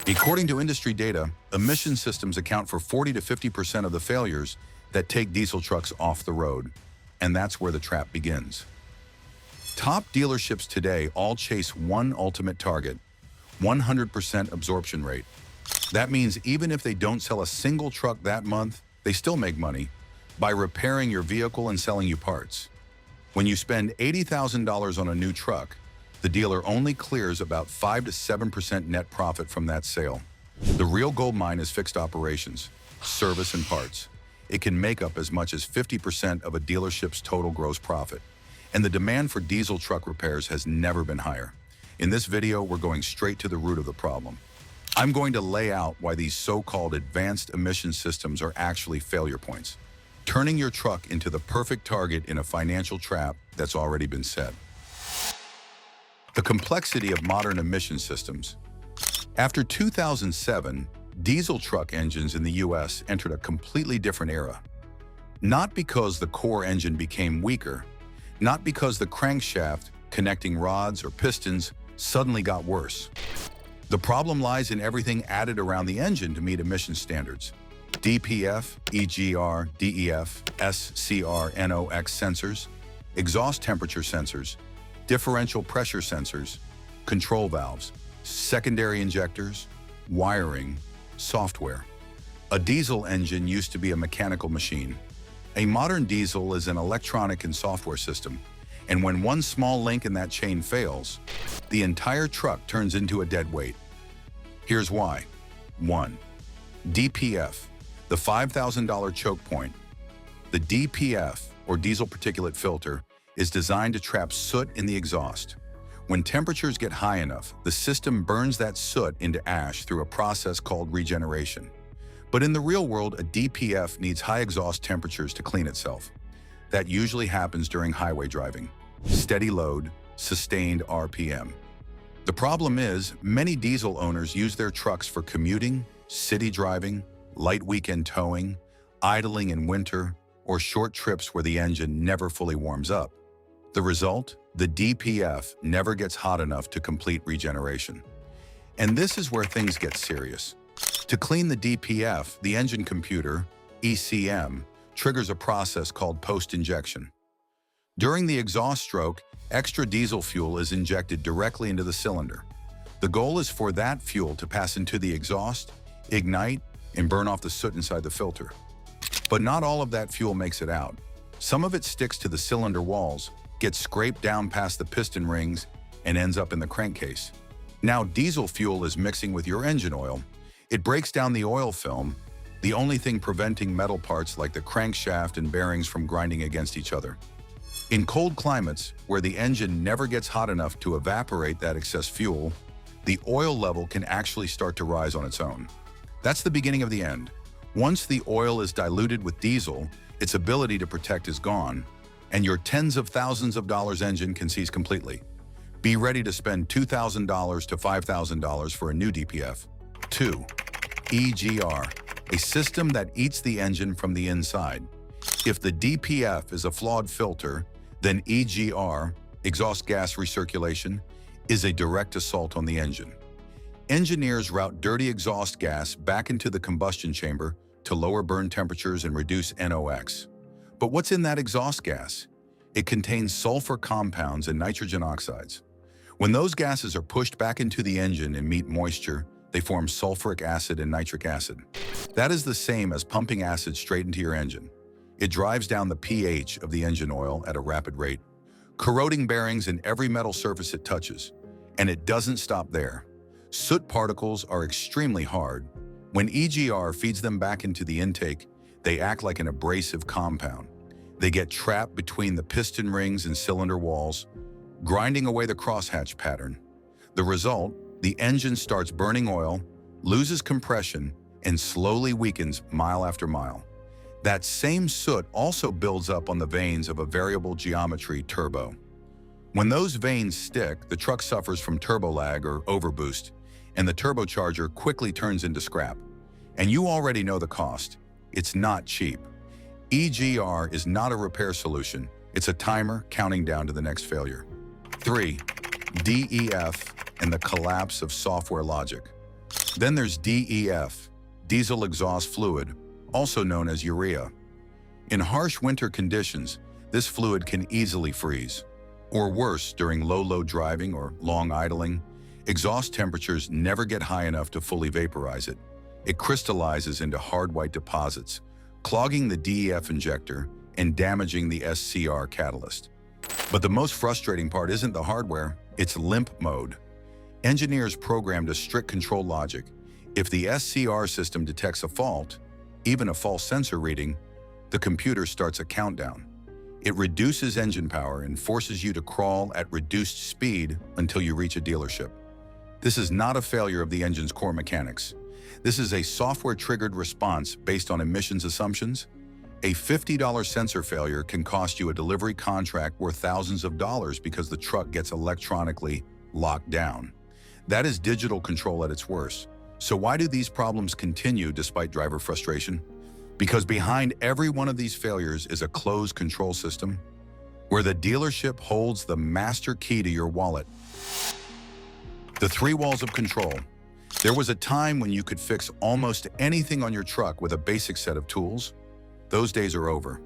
According to industry data, emission systems account for 40 to 50% of the failures that take diesel trucks off the road. And that's where the trap begins. Top dealerships today all chase one ultimate target: 100% absorption rate. That means even if they don't sell a single truck that month, they still make money by repairing your vehicle and selling you parts. When you spend $80,000 on a new truck, the dealer only clears about 5 to 7% net profit from that sale. The real gold mine is fixed operations, service and parts. It can make up as much as 50% of a dealership's total gross profit. And the demand for diesel truck repairs has never been higher. In this video, we're going straight to the root of the problem. I'm going to lay out why these so-called advanced emission systems are actually failure points, turning your truck into the perfect target in a financial trap that's already been set. The complexity of modern emission systems. After 2007, diesel truck engines in the US entered a completely different era. Not because the core engine became weaker, not because the crankshaft, connecting rods, or pistons suddenly got worse. The problem lies in everything added around the engine to meet emission standards. DPF, EGR, DEF, SCR, NOx sensors, exhaust temperature sensors, differential pressure sensors, control valves, secondary injectors, wiring, software. A diesel engine used to be a mechanical machine. A modern diesel is an electronic and software system, and when one small link in that chain fails, the entire truck turns into a dead weight. Here's why. 1. DPF, the $5,000 choke point. The DPF, or Diesel Particulate Filter, is designed to trap soot in the exhaust. When temperatures get high enough, the system burns that soot into ash through a process called regeneration. But in the real world, a DPF needs high exhaust temperatures to clean itself. That usually happens during highway driving. Steady load, sustained RPM. The problem is, many diesel owners use their trucks for commuting, city driving, light weekend towing, idling in winter, or short trips where the engine never fully warms up. The result? The DPF never gets hot enough to complete regeneration. And this is where things get serious. To clean the DPF, the engine computer, ECM, triggers a process called post-injection. During the exhaust stroke, extra diesel fuel is injected directly into the cylinder. The goal is for that fuel to pass into the exhaust, ignite, and burn off the soot inside the filter. But not all of that fuel makes it out. Some of it sticks to the cylinder walls, gets scraped down past the piston rings, and ends up in the crankcase. Now diesel fuel is mixing with your engine oil. It breaks down the oil film, the only thing preventing metal parts like the crankshaft and bearings from grinding against each other. In cold climates, where the engine never gets hot enough to evaporate that excess fuel, the oil level can actually start to rise on its own. That's the beginning of the end. Once the oil is diluted with diesel, its ability to protect is gone, and your tens of thousands of dollars engine can seize completely. Be ready to spend $2,000 to $5,000 for a new DPF. 2. EGR, a system that eats the engine from the inside. If the DPF is a flawed filter, then EGR, exhaust gas recirculation, is a direct assault on the engine. Engineers route dirty exhaust gas back into the combustion chamber to lower burn temperatures and reduce NOx. But what's in that exhaust gas? It contains sulfur compounds and nitrogen oxides. When those gases are pushed back into the engine and meet moisture, they form sulfuric acid and nitric acid. That is the same as pumping acid straight into your engine. It drives down the pH of the engine oil at a rapid rate, corroding bearings in every metal surface it touches. And it doesn't stop there. Soot particles are extremely hard. When EGR feeds them back into the intake, they act like an abrasive compound. They get trapped between the piston rings and cylinder walls, grinding away the crosshatch pattern. The result, the engine starts burning oil, loses compression, and slowly weakens mile after mile. That same soot also builds up on the vanes of a variable geometry turbo. When those vanes stick, the truck suffers from turbo lag or overboost, and the turbocharger quickly turns into scrap. And you already know the cost. It's not cheap. EGR is not a repair solution. It's a timer counting down to the next failure. 3. DEF and the collapse of software logic. Then there's DEF, diesel exhaust fluid, also known as urea. In harsh winter conditions, this fluid can easily freeze. Or worse, during low load driving or long idling, exhaust temperatures never get high enough to fully vaporize it. It crystallizes into hard white deposits, clogging the DEF injector and damaging the SCR catalyst. But the most frustrating part isn't the hardware, it's limp mode. Engineers programmed a strict control logic. If the SCR system detects a fault, even a false sensor reading, the computer starts a countdown. It reduces engine power and forces you to crawl at reduced speed until you reach a dealership. This is not a failure of the engine's core mechanics. This is a software-triggered response based on emissions assumptions. A $50 sensor failure can cost you a delivery contract worth thousands of dollars because the truck gets electronically locked down. That is digital control at its worst. So why do these problems continue despite driver frustration? Because behind every one of these failures is a closed control system where the dealership holds the master key to your wallet. The three walls of control. There was a time when you could fix almost anything on your truck with a basic set of tools. Those days are over.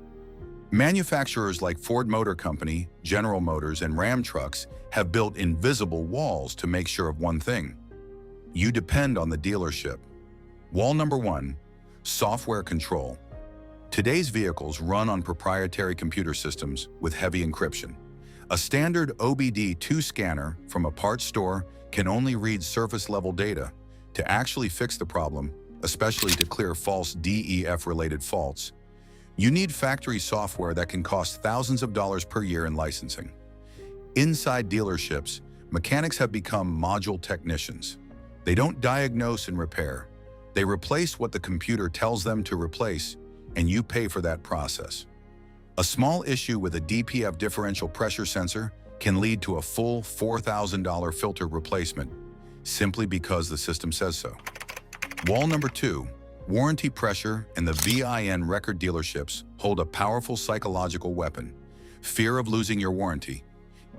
Manufacturers like Ford Motor Company, General Motors, and Ram Trucks have built invisible walls to make sure of one thing. You depend on the dealership. Wall number one, software control. Today's vehicles run on proprietary computer systems with heavy encryption. A standard OBD2 scanner from a parts store can only read surface-level data. To actually fix the problem, especially to clear false DEF-related faults, you need factory software that can cost thousands of dollars per year in licensing. Inside dealerships, mechanics have become module technicians. They don't diagnose and repair. They replace what the computer tells them to replace, and you pay for that process. A small issue with a DPF differential pressure sensor can lead to a full $4,000 filter replacement, simply because the system says so. Wall number two, warranty pressure and the VIN record dealerships hold a powerful psychological weapon, fear of losing your warranty.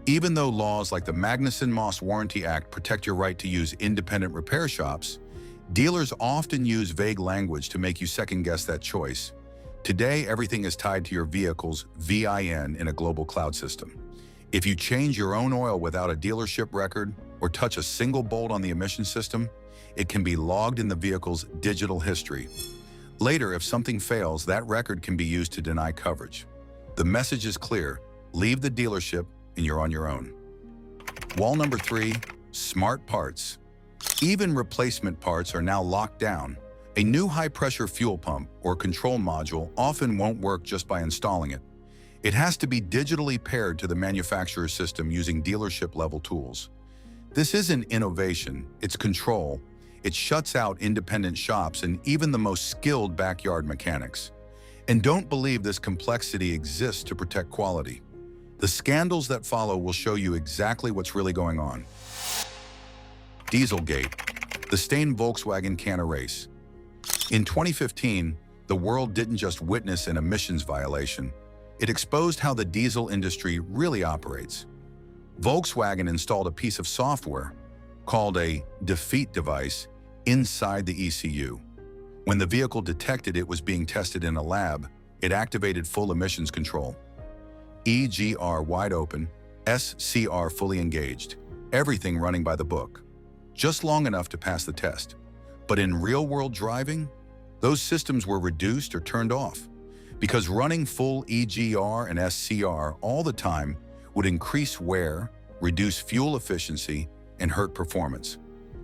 Even though laws like the Magnuson-Moss Warranty Act protect your right to use independent repair shops, dealers often use vague language to make you second-guess that choice. Today, everything is tied to your vehicle's VIN in a global cloud system. If you change your own oil without a dealership record or touch a single bolt on the emission system, it can be logged in the vehicle's digital history. Later, if something fails, that record can be used to deny coverage. The message is clear: leave the dealership and you're on your own. Wall number three, smart parts. Even replacement parts are now locked down. A new high-pressure fuel pump or control module often won't work just by installing it. It has to be digitally paired to the manufacturer's system using dealership-level tools. This isn't innovation, it's control. It shuts out independent shops and even the most skilled backyard mechanics. And don't believe this complexity exists to protect quality. The scandals that follow will show you exactly what's really going on. Dieselgate. The stained Volkswagen can erase. In 2015, the world didn't just witness an emissions violation. It exposed how the diesel industry really operates. Volkswagen installed a piece of software called a defeat device inside the ECU. When the vehicle detected it was being tested in a lab, it activated full emissions control. EGR wide open, SCR fully engaged, everything running by the book. Just long enough to pass the test. But in real-world driving, those systems were reduced or turned off because running full EGR and SCR all the time would increase wear, reduce fuel efficiency, and hurt performance.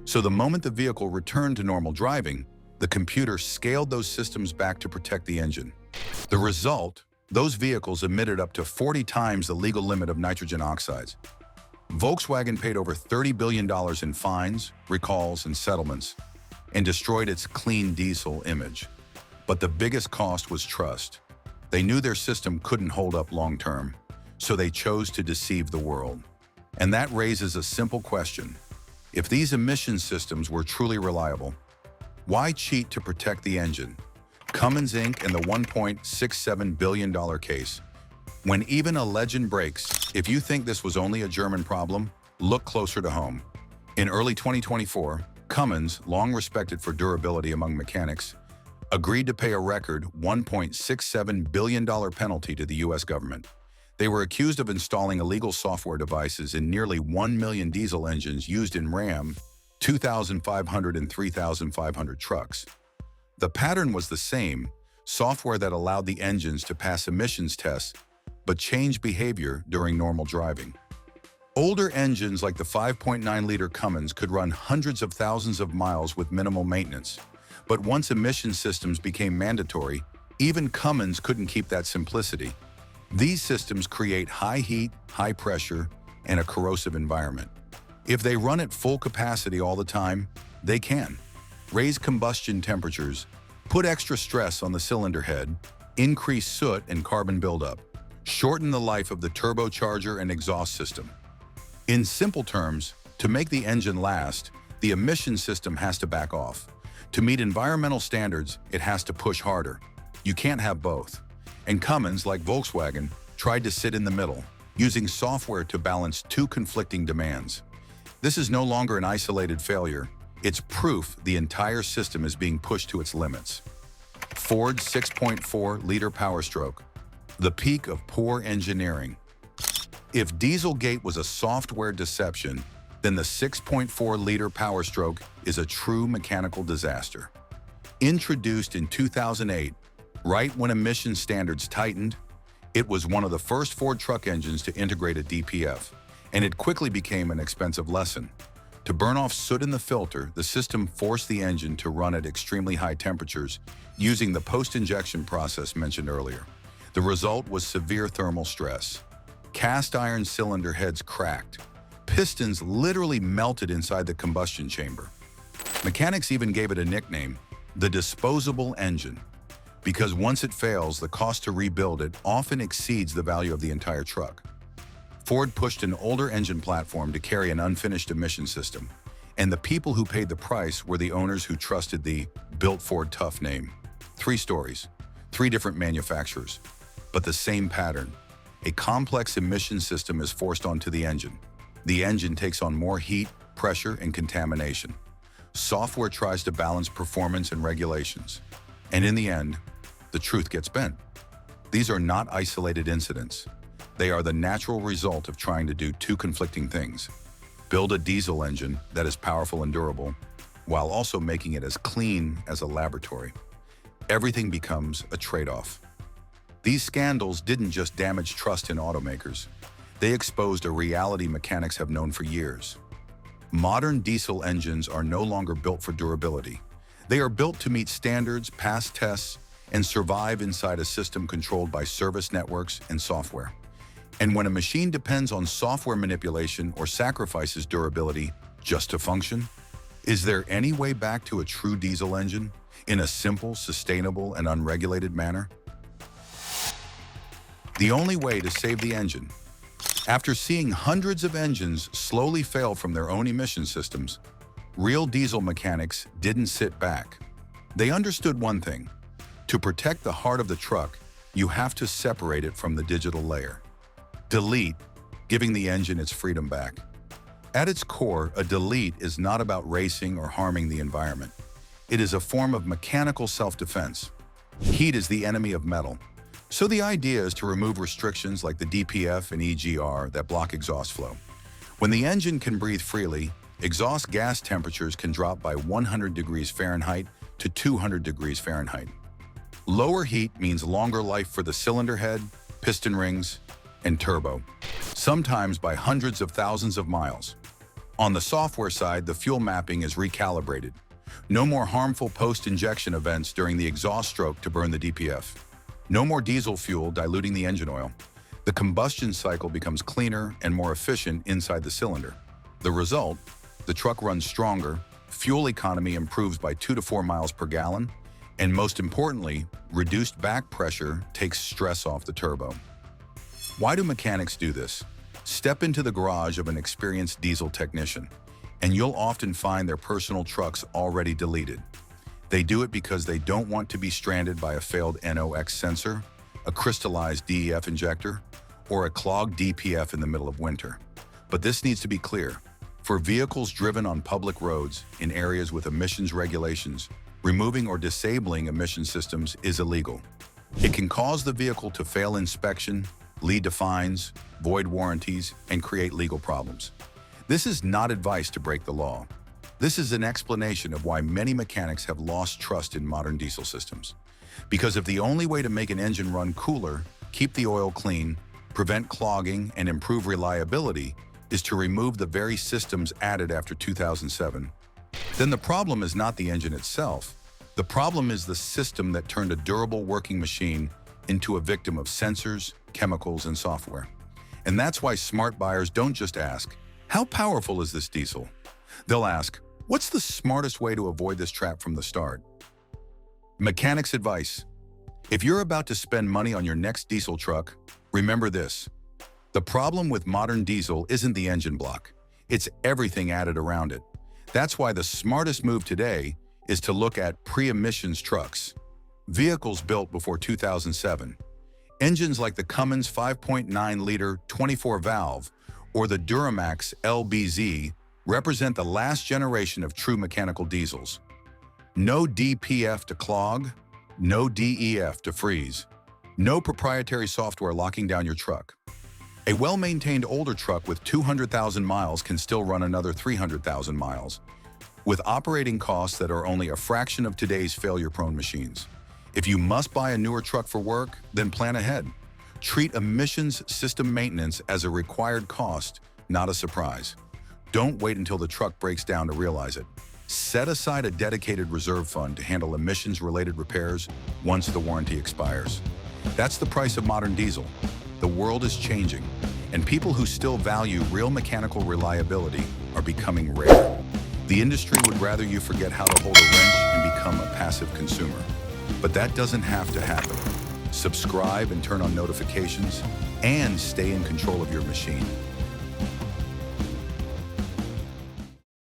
So the moment the vehicle returned to normal driving, the computer scaled those systems back to protect the engine. The result, those vehicles emitted up to 40 times the legal limit of nitrogen oxides. Volkswagen paid over $30 billion in fines, recalls, and settlements, and destroyed its clean diesel image. But the biggest cost was trust. They knew their system couldn't hold up long-term, so they chose to deceive the world. And that raises a simple question. If these emission systems were truly reliable, why cheat to protect the engine? Cummins Inc. and the $1.67 billion case. When even a legend breaks, if you think this was only a German problem, look closer to home. In early 2024, Cummins, long respected for durability among mechanics, agreed to pay a record $1.67 billion penalty to the U.S. government. They were accused of installing illegal software devices in nearly 1 million diesel engines used in Ram 2,500 and 3,500 trucks. The pattern was the same: software that allowed the engines to pass emissions tests but changed behavior during normal driving. Older engines like the 5.9-liter Cummins could run hundreds of thousands of miles with minimal maintenance. But once emission systems became mandatory, even Cummins couldn't keep that simplicity. These systems create high heat, high pressure, and a corrosive environment. If they run at full capacity all the time, they can raise combustion temperatures, put extra stress on the cylinder head, increase soot and carbon buildup, shorten the life of the turbocharger and exhaust system. In simple terms, to make the engine last, the emission system has to back off. To meet environmental standards, it has to push harder. You can't have both. And Cummins, like Volkswagen, tried to sit in the middle, using software to balance two conflicting demands. This is no longer an isolated failure. It's proof the entire system is being pushed to its limits. Ford's 6.4-liter Power Stroke, the peak of poor engineering. If Dieselgate was a software deception, then the 6.4-liter Power Stroke is a true mechanical disaster. Introduced in 2008, right when emission standards tightened, it was one of the first Ford truck engines to integrate a DPF, and it quickly became an expensive lesson. To burn off soot in the filter, the system forced the engine to run at extremely high temperatures using the post-injection process mentioned earlier. The result was severe thermal stress. Cast iron cylinder heads cracked. Pistons literally melted inside the combustion chamber. Mechanics even gave it a nickname, the disposable engine, because once it fails, the cost to rebuild it often exceeds the value of the entire truck. Ford pushed an older engine platform to carry an unfinished emission system, and the people who paid the price were the owners who trusted the Built Ford Tough name. 3 stories, 3 different manufacturers, but the same pattern. A complex emission system is forced onto the engine. The engine takes on more heat, pressure, and contamination. Software tries to balance performance and regulations. And in the end, the truth gets bent. These are not isolated incidents. They are the natural result of trying to do 2 conflicting things: build a diesel engine that is powerful and durable, while also making it as clean as a laboratory. Everything becomes a trade-off. These scandals didn't just damage trust in automakers. They exposed a reality mechanics have known for years. Modern diesel engines are no longer built for durability. They are built to meet standards, pass tests, and survive inside a system controlled by service networks and software. And when a machine depends on software manipulation or sacrifices durability just to function, is there any way back to a true diesel engine in a simple, sustainable, and unregulated manner? The only way to save the engine. After seeing hundreds of engines slowly fail from their own emission systems, real diesel mechanics didn't sit back. They understood one thing: to protect the heart of the truck, you have to separate it from the digital layer. Delete, giving the engine its freedom back. At its core, a delete is not about racing or harming the environment. It is a form of mechanical self-defense. Heat is the enemy of metal. So the idea is to remove restrictions like the DPF and EGR that block exhaust flow. When the engine can breathe freely, exhaust gas temperatures can drop by 100 degrees Fahrenheit to 200 degrees Fahrenheit. Lower heat means longer life for the cylinder head, piston rings, and turbo, sometimes by hundreds of thousands of miles. On the software side, the fuel mapping is recalibrated. No more harmful post-injection events during the exhaust stroke to burn the DPF. No more diesel fuel diluting the engine oil. The combustion cycle becomes cleaner and more efficient inside the cylinder. The result? The truck runs stronger, fuel economy improves by 2 to 4 miles per gallon, and most importantly, reduced back pressure takes stress off the turbo. Why do mechanics do this? Step into the garage of an experienced diesel technician, and you'll often find their personal trucks already deleted. They do it because they don't want to be stranded by a failed NOx sensor, a crystallized DEF injector, or a clogged DPF in the middle of winter. But this needs to be clear. For vehicles driven on public roads in areas with emissions regulations, removing or disabling emission systems is illegal. It can cause the vehicle to fail inspection, lead to fines, void warranties, and create legal problems. This is not advice to break the law. This is an explanation of why many mechanics have lost trust in modern diesel systems. Because if the only way to make an engine run cooler, keep the oil clean, prevent clogging, and improve reliability is to remove the very systems added after 2007, then the problem is not the engine itself. The problem is the system that turned a durable working machine into a victim of sensors, chemicals, and software. And that's why smart buyers don't just ask, "How powerful is this diesel?" They'll ask, "What's the smartest way to avoid this trap from the start?" Mechanics advice: if you're about to spend money on your next diesel truck, remember this. The problem with modern diesel isn't the engine block. It's everything added around it. That's why the smartest move today is to look at pre-emissions trucks. Vehicles built before 2007. Engines like the Cummins 5.9-liter 24-valve or the Duramax LBZ represent the last generation of true mechanical diesels. No DPF to clog, no DEF to freeze, no proprietary software locking down your truck. A well-maintained older truck with 200,000 miles can still run another 300,000 miles, with operating costs that are only a fraction of today's failure-prone machines. If you must buy a newer truck for work, then plan ahead. Treat emissions system maintenance as a required cost, not a surprise. Don't wait until the truck breaks down to realize it. Set aside a dedicated reserve fund to handle emissions-related repairs once the warranty expires. That's the price of modern diesel. The world is changing, and people who still value real mechanical reliability are becoming rare. The industry would rather you forget how to hold a wrench and become a passive consumer. But that doesn't have to happen. Subscribe and turn on notifications, and stay in control of your machine.